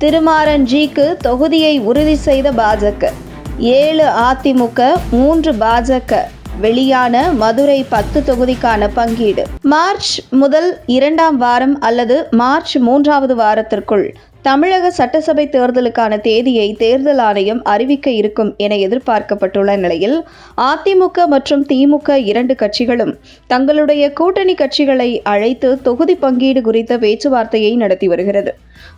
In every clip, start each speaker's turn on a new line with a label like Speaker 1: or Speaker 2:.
Speaker 1: திருமாறன்ஜிக்கு தொகுதியை உறுதி செய்த பாஜக. 7 அதிமுக, 3 பாஜக. வெளியான மதுரை 10 தொகுதிக்கான பங்கீடு. மார்ச் முதல் 2ஆம் வாரம் அல்லது மார்ச் 3வது வாரத்திற்குள் தமிழக சட்டசபை தேர்தலுக்கான தேதியை தேர்தல் ஆணையம் அறிவிக்க இருக்கும் என எதிர்பார்க்கப்பட்டுள்ள நிலையில் அதிமுக மற்றும் திமுக 2 கட்சிகளும் தங்களுடைய கூட்டணி கட்சிகளை அழைத்து தொகுதி பங்கீடு குறித்த பேச்சுவார்த்தையை நடத்தி வருகிறது.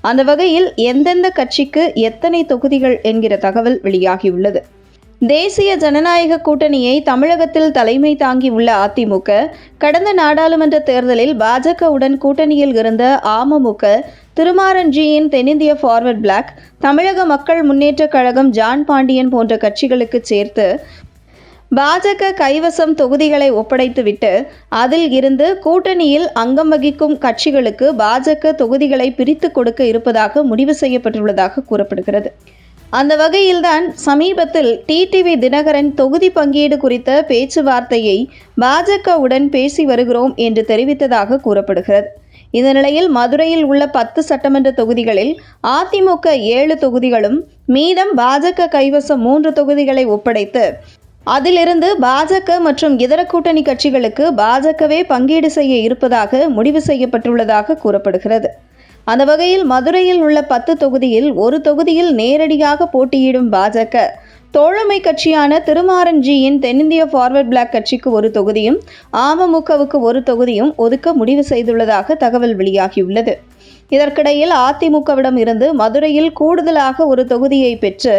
Speaker 1: அந்த வகையில் எந்தெந்த கட்சிக்கு எத்தனை தொகுதிகள் என்கிற தகவல் வெளியாகியுள்ளது. தேசிய ஜனநாயக கூட்டணியை தமிழகத்தில் தலைமை தாங்கியுள்ள அதிமுக கடந்த நாடாளுமன்ற தேர்தலில் பாஜகவுடன் கூட்டணியில் இருந்த அமமுக, திருமாறன்ஜியின் தென்னிந்திய ஃபார்வர்ட் பிளாக், தமிழக மக்கள் முன்னேற்றக் கழகம், ஜான் பாண்டியன் போன்ற கட்சிகளுக்கு சேர்த்து பாஜக கைவசம் தொகுதிகளை ஒப்படைத்துவிட்டு அதில் இருந்து கூட்டணியில் அங்கம் வகிக்கும் கட்சிகளுக்கு பாஜக தொகுதிகளை பிரித்து கொடுக்க இருப்பதாக முடிவு செய்யப்பட்டுள்ளதாக கூறப்படுகிறது. அந்த வகையில்தான் சமீபத்தில் டிடிவி தினகரன் தொகுதி பங்கீடு குறித்த பேச்சுவார்த்தையை பாஜகவுடன் பேசி வருகிறோம் என்று தெரிவித்ததாக கூறப்படுகிறது. இந்த நிலையில் மதுரையில் உள்ள 10 சட்டமன்ற தொகுதிகளில் அதிமுக 7 தொகுதிகளும் மீதம் பாஜக கைவசம் 3 தொகுதிகளை ஒப்படைத்து அதிலிருந்து பாஜக மற்றும் இதர கூட்டணி கட்சிகளுக்கு பாஜகவே பங்கீடு செய்ய இருப்பதாக முடிவு செய்யப்பட்டுள்ளதாக கூறப்படுகிறது. அந்த வகையில் மதுரையில் உள்ள 10 தொகுதியில் ஒரு தொகுதியில் நேரடியாக போட்டியிடும் பாஜக தோழமை கட்சியான திருமாறன்ஜியின் தென்னிந்திய ஃபார்வர்ட் பிளாக் கட்சிக்கு ஒரு தொகுதியும் அமமுகவுக்கு ஒரு தொகுதியும் ஒதுக்க முடிவு செய்துள்ளதாக தகவல் வெளியாகியுள்ளது. இதற்கிடையில் அதிமுகவிடம் இருந்து மதுரையில் கூடுதலாக ஒரு தொகுதியை பெற்று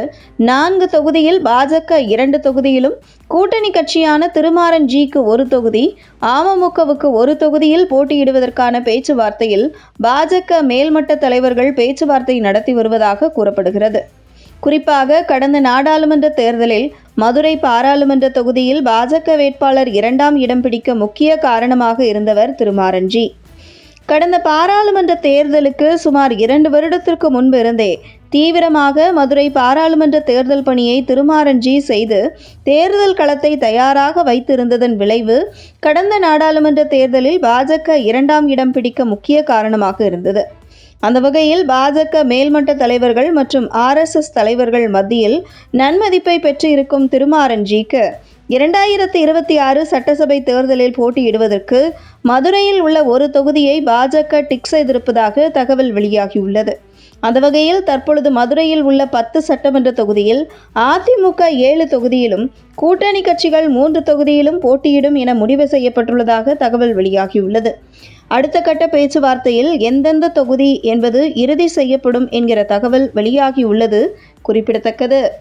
Speaker 1: 4 தொகுதியில் பாஜக 2 தொகுதியிலும், கூட்டணி கட்சியான திருமாறன்ஜிக்கு ஒரு தொகுதி, அமமுகவுக்கு ஒரு தொகுதியில் போட்டியிடுவதற்கான பேச்சுவார்த்தையில் பாஜக மேல்மட்ட தலைவர்கள் பேச்சுவார்த்தை நடத்தி வருவதாக கூறப்படுகிறது. குறிப்பாக கடந்த நாடாளுமன்ற தேர்தலில் மதுரை பாராளுமன்ற தொகுதியில் பாஜக வேட்பாளர் 2ஆம் இடம் பிடிக்க முக்கிய காரணமாக இருந்தவர் திருமாறன்ஜி. கடந்த பாராளுமன்ற தேர்தலுக்கு சுமார் 2 வருடத்திற்கு முன்பு இருந்தே தீவிரமாக மதுரை பாராளுமன்ற தேர்தல் பணியை திருமாறன்ஜி செய்து தேர்தல் களத்தை தயாராக வைத்திருந்ததன் விளைவு கடந்த நாடாளுமன்ற தேர்தலில் பாஜக 2ஆம் இடம் பிடிக்க முக்கிய காரணமாக இருந்தது. அந்த வகையில் பாஜக மேல்மட்ட தலைவர்கள் மற்றும் RSS தலைவர்கள் மத்தியில் நன்மதிப்பை பெற்று இருக்கும் திருமாறன்ஜிக்கு 2026 சட்டசபை தேர்தலில் போட்டியிடுவதற்கு மதுரையில் உள்ள ஒரு தொகுதியை பாஜக டிக் செய்திருப்பதாக தகவல் வெளியாகியுள்ளது. அந்த வகையில் தற்பொழுது மதுரையில் உள்ள 10 சட்டமன்ற தொகுதியில் அதிமுக 7 தொகுதியிலும், கூட்டணி கட்சிகள் 3 தொகுதியிலும் போட்டியிடும் என முடிவு செய்யப்பட்டுள்ளதாக தகவல் வெளியாகியுள்ளது. அடுத்த கட்ட பேச்சுவார்த்தையில் எந்தெந்த தொகுதி என்பது இறுதி செய்யப்படும் என்கிற தகவல் வெளியாகியுள்ளது குறிப்பிடத்தக்கது.